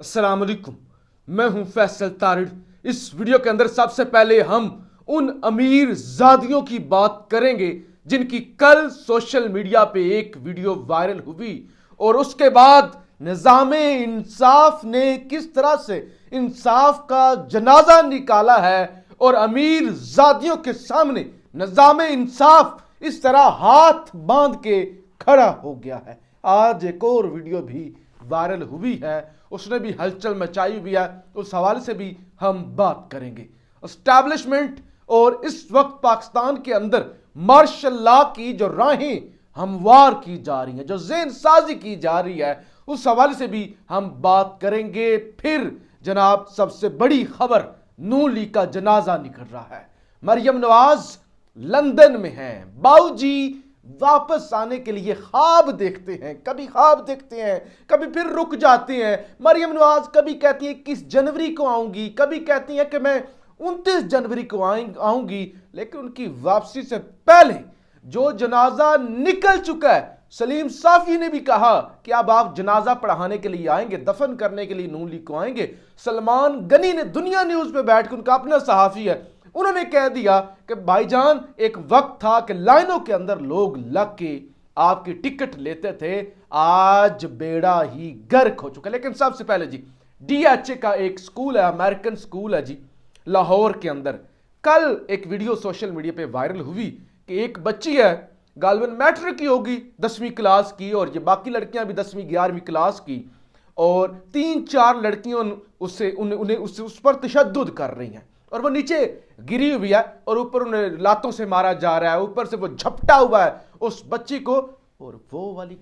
अस्सलाम वालेकुम, मैं हूं फैसल तारिड़। इस वीडियो के अंदर सबसे पहले हम उन अमीर ज़ादियों की बात करेंगे जिनकी कल सोशल मीडिया पे एक वीडियो वायरल हुई और उसके बाद निज़ामे इंसाफ ने किस तरह से इंसाफ का जनाजा निकाला है और अमीर ज़ादियों के सामने निज़ामे इंसाफ इस तरह हाथ बांध के खड़ा हो गया है। आज एक और वीडियो भी वायरल हुई है, उसने भी हलचल मचाई हुई है, उस हवाले से भी हम बात करेंगे। एस्टैब्लिशमेंट और इस वक्त पाकिस्तान के अंदर मार्शल लॉ की जो राहें हमवार की जा रही हैं, जो ज़हन साजी की जा रही है, उस हवाले से भी हम बात करेंगे। फिर जनाब सबसे बड़ी खबर, नून लीग का जनाजा निकल रहा है। मरियम नवाज लंदन में हैं, बाऊजी वापस आने के लिए ख्वाब देखते हैं, कभी ख्वाब देखते हैं, कभी फिर रुक जाते हैं। मरियम नवाज कभी कहती है 21 जनवरी को आऊंगी, कभी कहती है कि मैं 29 जनवरी को आऊंगी, लेकिन उनकी वापसी से पहले जो जनाजा निकल चुका है, सलीम साफी ने भी कहा कि अब आप जनाजा पढ़ाने के लिए आएंगे, दफन करने के लिए नून लीग को आएंगे। सलमान गनी ने दुनिया न्यूज पे बैठ के, उनका अपना सहाफी है, उन्होंने कह दिया कि भाईजान एक वक्त था कि लाइनों के अंदर लोग लग के आपकी टिकट लेते थे, आज बेड़ा ही गर्क हो चुका। लेकिन सबसे पहले जी, डीएचए का एक स्कूल है, अमेरिकन स्कूल है जी, लाहौर के अंदर। कल एक वीडियो सोशल मीडिया पे वायरल हुई कि एक बच्ची है, गालिबन मैट्रिक की होगी, 10वीं क्लास की, और ये बाकी लड़कियां भी 10वीं 11वीं क्लास की, और 3-4 लड़कियों उन्हें उस पर तशद्दुद कर रही हैं और वो नीचे गिरी हुई है और ऊपर उन्हें लातों से मारा जा रहा है, ऊपर से वो झपटा हुआ है उस बच्ची को। और वो वाली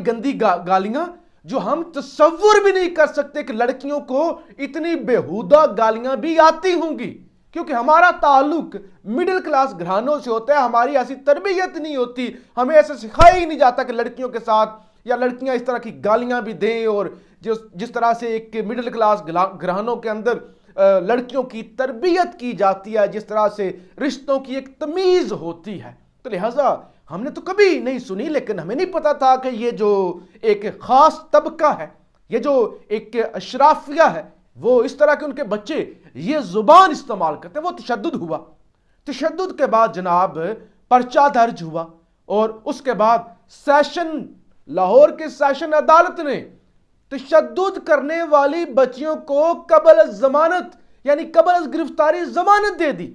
गंदी गालियां जो हम तसव्वुर भी नहीं कर सकते कि लड़कियों को इतनी बेहुदा गालियां भी आती होंगी, क्योंकि हमारा ताल्लुक मिडिल क्लास घरानों से होता है, हमारी ऐसी तरबियत नहीं होती, हमें ऐसे सिखाया ही नहीं जाता कि लड़कियों के साथ या लड़कियां इस तरह की गालियां भी दें। और जिस तरह से एक मिडिल क्लास घरानों के अंदर लड़कियों की तरबियत की जाती है, जिस तरह से रिश्तों की एक तमीज होती है, तो लिहाजा हमने तो कभी नहीं सुनी, लेकिन हमें नहीं पता था कि ये जो एक खास तबका है, ये जो एक अशराफिया है, वो इस तरह के उनके बच्चे ये जुबान इस्तेमाल करते हैं। वो तशद्दुद हुआ, तशद्दुद के बाद जनाब पर्चा दर्ज हुआ और उसके बाद सेशन, लाहौर के सेशन अदालत ने तशद्दुद करने वाली बच्चियों को कबल जमानत यानी कबल गिरफ्तारी जमानत दे दी।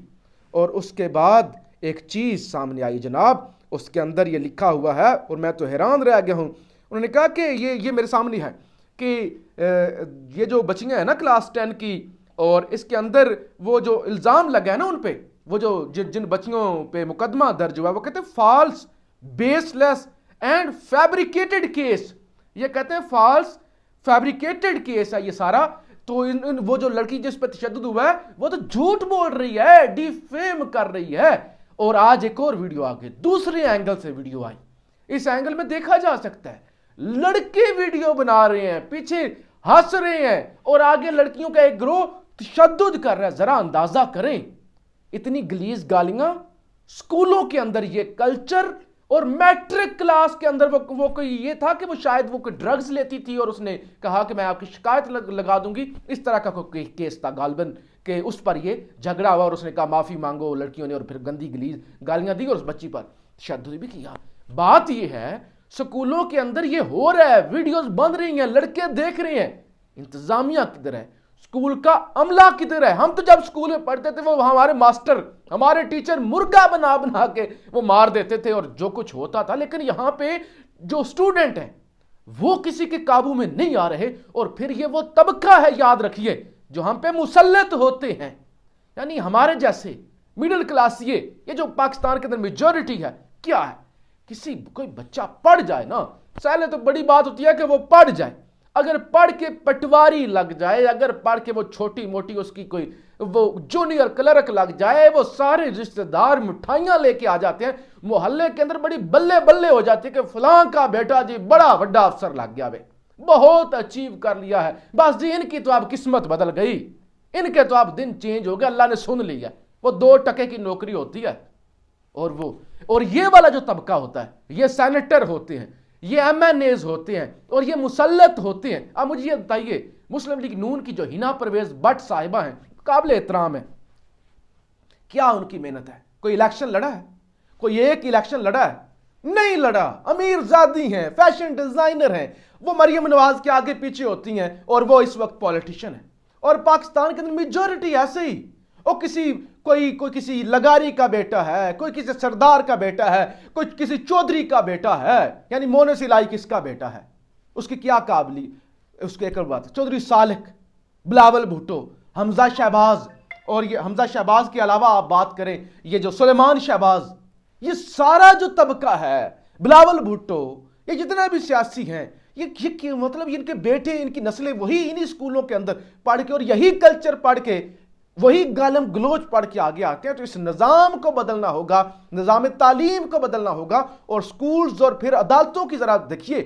और उसके बाद एक चीज सामने आई जनाब, उसके अंदर ये लिखा हुआ है और मैं तो हैरान रह गया हूं। उन्होंने कहा कि ये मेरे सामने है कि ये जो बच्चियां हैं ना क्लास 10 की, और इसके अंदर वो जो इल्जाम लगा है ना उन पे, वो जो जिन बच्चियों पे मुकदमा दर्ज हुआ, वो कहते हैं false, baseless and fabricated case. ये कहते हैं फॉल्स फैब्रिकेटेड केस है ये सारा। तो वो जो लड़की जिस पर तशद्दुद हुआ है वो तो झूठ बोल रही है, डिफेम कर रही है। और आज एक और वीडियो आगे दूसरे एंगल से वीडियो आई। इस एंगल में देखा जा सकता है लड़के वीडियो बना रहे हैं, पीछे हंस रहे हैं और आगे लड़कियों का एक ग्रोह तशद्दुद कर रहा है। जरा अंदाजा करें, इतनी गलीज गालियां स्कूलों के अंदर, ये कल्चर। और मैट्रिक क्लास के अंदर वो कोई ये था कि वो शायद वो कोई ड्रग्स लेती थी और उसने कहा कि मैं आपकी शिकायत लगा दूंगी, इस तरह का कोई केस था गालिबन के, उस पर ये झगड़ा हुआ और उसने कहा माफी मांगो लड़कियों ने, और फिर गंदी गलीज गालियां दी और उस बच्ची पर तशद्दुद भी किया। बात ये है स्कूलों के अंदर ये हो रहा है, वीडियोस बन रही हैं, लड़के देख रहे हैं, इंतजामिया किधर है, स्कूल का अमला किधर है? हम तो जब स्कूल में पढ़ते थे वो हमारे मास्टर, हमारे टीचर मुर्गा बना बना के वो मार देते थे और जो कुछ होता था। लेकिन यहां पे जो स्टूडेंट है वो किसी के काबू में नहीं आ रहे। और फिर ये वो तबका है, याद रखिए, जो हम पे मुसल्लत होते हैं, यानी हमारे जैसे मिडिल क्लास, ये जो पाकिस्तान के अंदर मेजॉरिटी है। क्या है, कोई बच्चा पढ़ जाए ना, पहले तो बड़ी बात होती है कि वो पढ़ जाए, अगर पढ़ के पटवारी लग जाए, अगर पढ़ के वो छोटी मोटी उसकी कोई वो जूनियर क्लर्क लग जाए, वो सारे रिश्तेदार मिठाइयां लेके आ जाते हैं, मोहल्ले के अंदर बड़ी बल्ले बल्ले हो जाती है कि फलां का बेटा जी बड़ा बड़ा अफसर लग गया, वे बहुत अचीव कर लिया है, बस जी इनकी तो अब किस्मत बदल गई, इनके तो अब दिन चेंज हो गया, अल्लाह ने सुन लिया। वो 2 टके की नौकरी होती है और ये वाला जो तबका होता है, ये सेनेटर होते हैं, ये MNAs होते हैं और ये मुसल्लत होते हैं। अब मुझे ये बताइए, मुस्लिम लीग नून की जो हिना परवेज भट्ट साहिबा हैं, काबिल एहतराम है, क्या उनकी मेहनत है? कोई इलेक्शन लड़ा है? कोई एक इलेक्शन लड़ा है? नहीं लड़ा। अमीरजादी हैं, फैशन डिजाइनर हैं, वो मरियम नवाज के आगे पीछे होती हैं और वो इस वक्त पॉलिटिशियन है। और पाकिस्तान के अंदर मेजॉरिटी ऐसे ही, वो कोई किसी लगारी का बेटा है, कोई किसी सरदार का बेटा है, कोई किसी चौधरी का बेटा है, यानी मोने सिलाई किसका बेटा है, उसकी क्या काबिली, उसके एक बात, चौधरी सालिक, बिलावल भुट्टो, हमजा शहबाज, और ये हमजा शहबाज के अलावा आप बात करें ये जो सुलेमान शहबाज, ये सारा जो तबका है, बिलावल भुट्टो, ये जितना भी सियासी हैं, ये मतलब इनके बेटे, इनकी नस्लें वही इन्हीं स्कूलों के अंदर पढ़ के और यही कल्चर पढ़ के, वही गालम गलोच पढ़ के आगे आते हैं। तो इस निज़ाम को बदलना होगा, निज़ाम तालीम को बदलना होगा, और स्कूल्स और फिर अदालतों की जरा देखिए।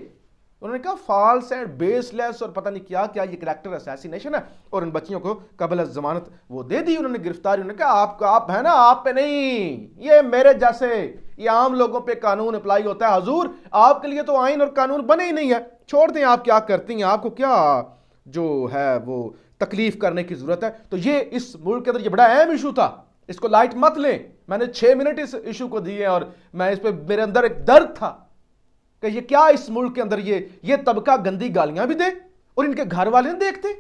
उन्होंने कहा फॉल्स एंड बेसलेस और पता नहीं क्या क्या, ये कैरेक्टर असैसिनेशन है, और इन बच्चियों को कबल जमानत वो दे दी उन्होंने, गिरफ्तारी। उन्होंने कहा आप है ना, आप पे नहीं, ये मेरे जैसे ये आम लोगों पे कानून अप्लाई होता है हजूर, आपके लिए तो आइन और कानून बने ही नहीं है, छोड़ दें आप क्या करती हैं, आपको क्या जो है वो तकलीफ करने की जरूरत है। तो ये इस मुल्क के अंदर ये बड़ा अहम इशू था, इसको लाइट मत लें। मैंने 6 मिनट इस इशू को दिए और मैं इस पे, मेरे अंदर एक दर्द था कि ये क्या इस मुल्क के अंदर ये तबका गंदी गालियां भी दे और इनके घर वाले नहीं देखते।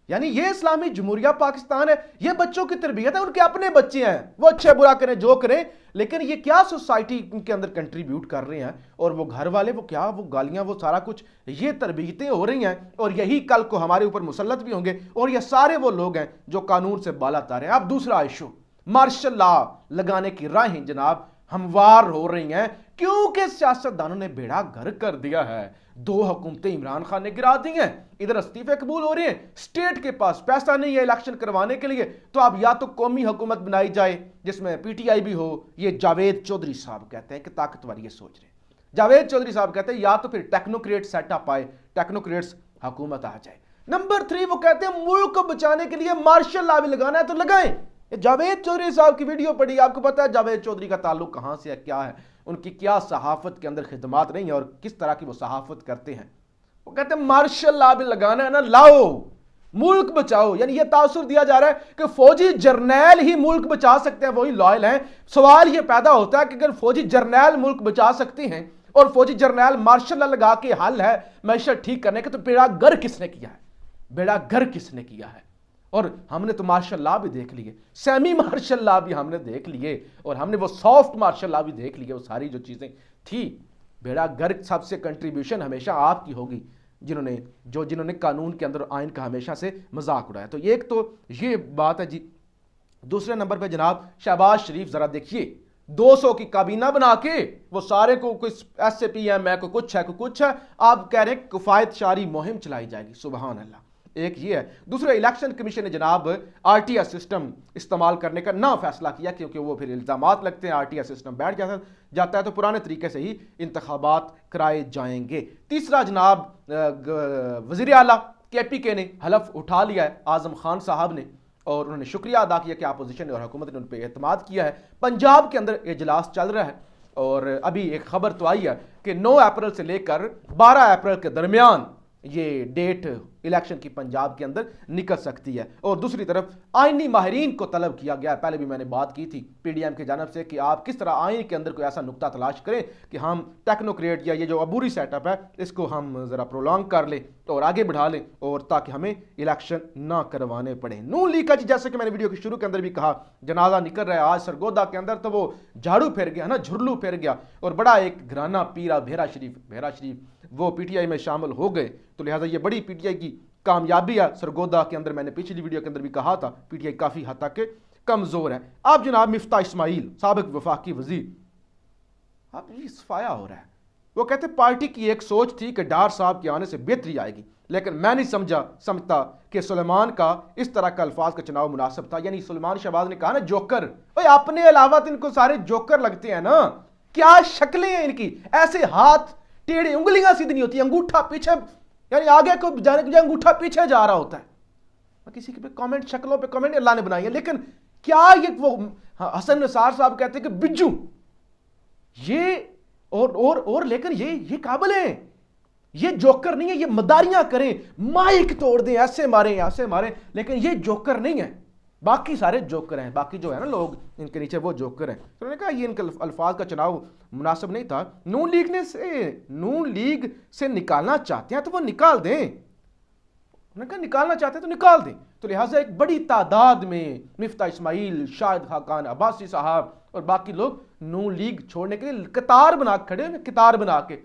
यानी ये इस्लामी जमहूरिया पाकिस्तान है, ये बच्चों की तरबियत है, उनके अपने बच्चे हैं, वो अच्छे बुरा करें जो करें, लेकिन ये क्या सोसाइटी के अंदर कंट्रीब्यूट कर रहे हैं, और वो घर वाले वो क्या, वो गालियां, वो सारा कुछ, ये तरबियतें हो रही हैं, और यही कल को हमारे ऊपर मुसल्लत भी होंगे, और ये सारे वो लोग हैं जो कानून से बाला तारे हैं। अब दूसरा इशू, मार्शल लॉ लगाने की राहें जनाब हमवार हो रही हैं, क्योंकि सियासतदानों ने बेड़ा घर कर दिया है। 2 हुकूमतें इमरान खान ने गिरा दी हैं, इधर इस्तीफे कबूल हो रहे हैं, स्टेट के पास पैसा नहीं है इलेक्शन करवाने के लिए, तो अब या तो कौमी हुकूमत बनाई जाए जिसमें PTI भी हो, ये जावेद चौधरी साहब कहते हैं कि ताकतवर ये सोच रहे हैं, जावेद चौधरी साहब कहते हैं, या तो फिर टेक्नोक्रेट सेटअप आए, टेक्नोक्रेट्स हुकूमत आ जाए। नंबर 3 वो कहते हैं मुल्क को बचाने के लिए मार्शल लॉ भी लगाना है तो लगाएं। जावेद चौधरी साहब की वीडियो पड़ी, आपको पता है जावेद चौधरी का ताल्लुक कहां से है, क्या है, उनकी क्या सहाफत के अंदर खिदमात नहीं है और किस तरह की वो सहाफत करते हैं। वो कहते हैं मार्शल लॉ भी लगाना है ना, लाओ, मुल्क बचाओ। यानी ये तासुर दिया जा रहा है कि फौजी जर्नैल ही मुल्क बचा सकते हैं, वही लॉयल हैं। सवाल ये पैदा होता है कि अगर फौजी जर्नैल मुल्क बचा सकते हैं और फौजी जर्नैल मार्शल लॉ लगा के हल है मैशर ठीक करने का, तो बेड़ा गर किसने किया है, बेड़ा गर किसने किया है। और हमने तो मार्शल लॉ भी देख लिए, सेमी मार्शल लॉ भी हमने देख लिए, और हमने वो सॉफ्ट मार्शल लॉ भी देख लिए, वो सारी जो चीजें थी। बेड़ा गर्क सबसे कंट्रीब्यूशन हमेशा आपकी होगी जिन्होंने कानून के अंदर आइन का हमेशा से मजाक उड़ाया। तो एक तो ये बात है जी। दूसरे नंबर पे जनाब शहबाज शरीफ, जरा देखिए 200 की काबीना बना के वो सारे को कोई SAPM है, कोई कुछ है, आप कह रहे हैं किफायत शारी मुहिम चलाई जाएगी। सुबहान अल्लाह। एक ये है। दूसरा, इलेक्शन कमीशन ने जनाब RTI सिस्टम इस्तेमाल करने का ना फैसला किया, क्योंकि वो फिर इल्जामात लगते हैं RTI सिस्टम बैठ जाता है तो पुराने तरीके से ही इंतखाबात कराए जाएंगे। तीसरा जनाब वज़ीर आला KPK ने हलफ उठा लिया है आजम खान साहब ने, और उन्होंने शुक्रिया अदा किया कि अपोजिशन और हुकूमत ने उन पर एतमाद किया है। पंजाब के अंदर इजलास चल रहा है, और अभी एक खबर तो आई है कि 9 अप्रैल से लेकर 12 अप्रैल के दरमियान ये डेट इलेक्शन की पंजाब के अंदर निकल सकती है। और दूसरी तरफ आईनी माहिरीन को तलब किया गया है, पहले भी मैंने बात की थी PDM की जानब से, कि आप किस तरह आइन के अंदर कोई ऐसा नुक्ता तलाश करें कि हम टेक्नोक्रेट या ये जो अबूरी सेटअप है इसको हम ज़रा प्रोलॉन्ग कर लें और आगे बढ़ा लें, और ताकि हमें इलेक्शन ना करवाने पड़े। नून लीग का जी, जैसे कि मैंने वीडियो के शुरू के अंदर भी कहा, जनाजा निकल रहा है आज सरगोदा के अंदर, तो वो झाड़ू फिर गया ना, झुरलू फिर गया, और बड़ा एक घराना पीरा भेरा शरीफ वो PTI में शामिल हो गए। तो लिहाजा ये बड़ी PTI की कामयाबी है सरगोदा के अंदर। मैंने पिछली वीडियो के अंदर भी कहा था PTI काफी हद तक कमजोर है। अब जनाब मिफ्ता इस्माइल साबिक वफाकी वजीर, अब ये सफाया हो रहा है। वो कहते पार्टी की एक सोच थी कि डार साहब के आने से बेहतरी आएगी, लेकिन मैं नहीं समझता कि सुलेमान का इस तरह का अल्फाज का चुनाव मुनासिब था। यानी सुलेमान शहबाज ने कहा ना जोकर, भाई अपने अलावा तो इनको सारे जोकर लगते हैं ना, क्या शक्लें हैं इनकी, ऐसे हाथ टेढ़े, उंगलियां सीधी नहीं होती, अंगूठा पीछे, यानी आगे को जाने के अंगूठा पीछे जा रहा होता है। किसी के पे कमेंट, शक्लों पे कमेंट अल्लाह ने बनाई है, लेकिन क्या ये वो हसन निसार साहब कहते हैं कि बिज्जू, ये और लेकिन ये काबिल हैं, ये जोकर नहीं है, ये मदारियां करें, माइक तोड़ दें, ऐसे मारें, लेकिन ये जोकर नहीं है। बाकी सारे जोकर हैं, बाकी जो है ना लोग इनके नीचे वो जोकर हैं। तो उन्होंने कहा ये इनके अल्फाज का चुनाव मुनासिब नहीं था। नून लीग से निकालना चाहते हैं तो वो निकाल दें, उन्होंने कहा निकालना चाहते हैं तो निकाल दें। तो लिहाजा एक बड़ी तादाद में मिफ्ता इस्माइल, शाहिद खाकान अब्बासी साहब और बाकी लोग नून लीग छोड़ने के लिए कतार बना के खड़े हैं, कतार बना के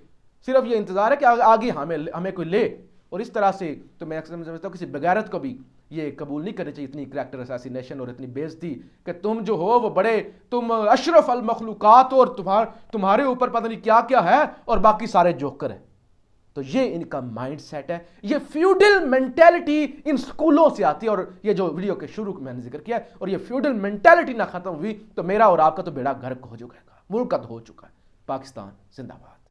सिर्फ ये इंतजार है कि आगे हमें कोई ले। और इस तरह से तो मैं अक्सर समझता हूँ किसी बगैरत को भी ये कबूल नहीं करनी चाहिए, इतनी करैक्टर असैसिनेशन और इतनी बेइज्जती कि तुम जो हो वो बड़े, तुम अशरफ अल मखलूकात और तुम्हारे ऊपर पता नहीं क्या क्या है और बाकी सारे जोकर हैं। तो ये इनका माइंड सेट है, ये फ्यूडल मेंटेलिटी इन स्कूलों से आती है। और ये जो वीडियो के शुरू में मैंने जिक्र किया है, और ये फ्यूडल मेंटेलिटी ना खत्म हुई तो मेरा और आपका तो बेड़ा गर्क हो चुका है, मुल्क हो चुका है। पाकिस्तान जिंदाबाद।